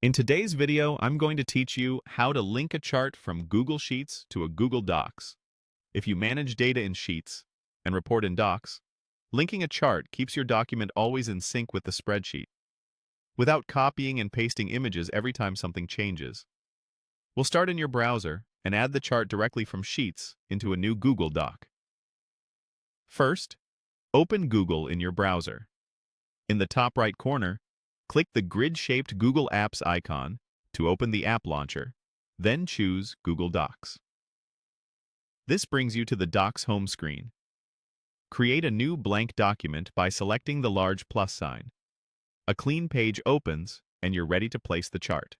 In today's video, I'm going to teach you how to link a chart from Google Sheets to a Google Docs. If you manage data in Sheets and report in Docs, linking a chart keeps your document always in sync with the spreadsheet, without copying and pasting images every time something changes. We'll start in your browser and add the chart directly from Sheets into a new Google Doc. First, open Google in your browser. In the top right corner, click the grid-shaped Google Apps icon to open the app launcher, then choose Google Docs. This brings you to the Docs home screen. Create a new blank document by selecting the large plus sign. A clean page opens, and you're ready to place the chart.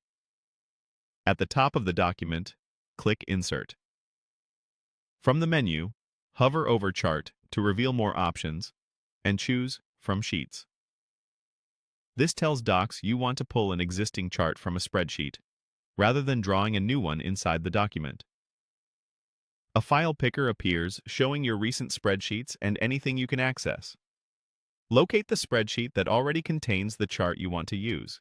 At the top of the document, click Insert. From the menu, hover over Chart to reveal more options, and choose From Sheets. This tells Docs you want to pull an existing chart from a spreadsheet, rather than drawing a new one inside the document. A file picker appears showing your recent spreadsheets and anything you can access. Locate the spreadsheet that already contains the chart you want to use.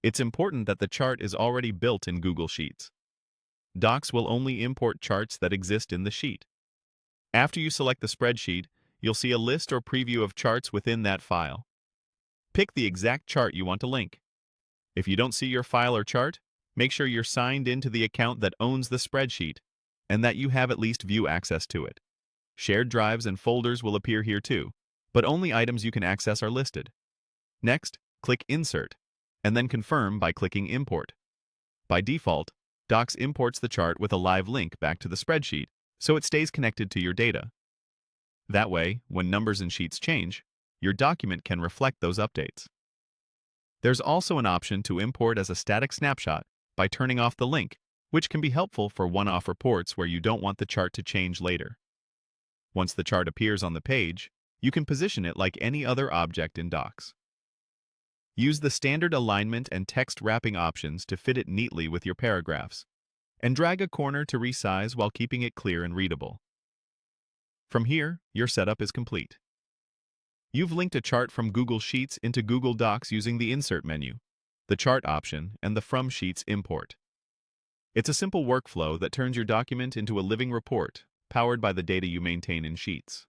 It's important that the chart is already built in Google Sheets. Docs will only import charts that exist in the sheet. After you select the spreadsheet, you'll see a list or preview of charts within that file. Pick the exact chart you want to link. If you don't see your file or chart, make sure you're signed into the account that owns the spreadsheet and that you have at least view access to it. Shared drives and folders will appear here too, but only items you can access are listed. Next, click Insert, and then confirm by clicking Import. By default, Docs imports the chart with a live link back to the spreadsheet, so it stays connected to your data. That way, when numbers and sheets change, your document can reflect those updates. There's also an option to import as a static snapshot by turning off the link, which can be helpful for one-off reports where you don't want the chart to change later. Once the chart appears on the page, you can position it like any other object in Docs. Use the standard alignment and text wrapping options to fit it neatly with your paragraphs, and drag a corner to resize while keeping it clear and readable. From here, your setup is complete. You've linked a chart from Google Sheets into Google Docs using the Insert menu, the Chart option, and the From Sheets import. It's a simple workflow that turns your document into a living report, powered by the data you maintain in Sheets.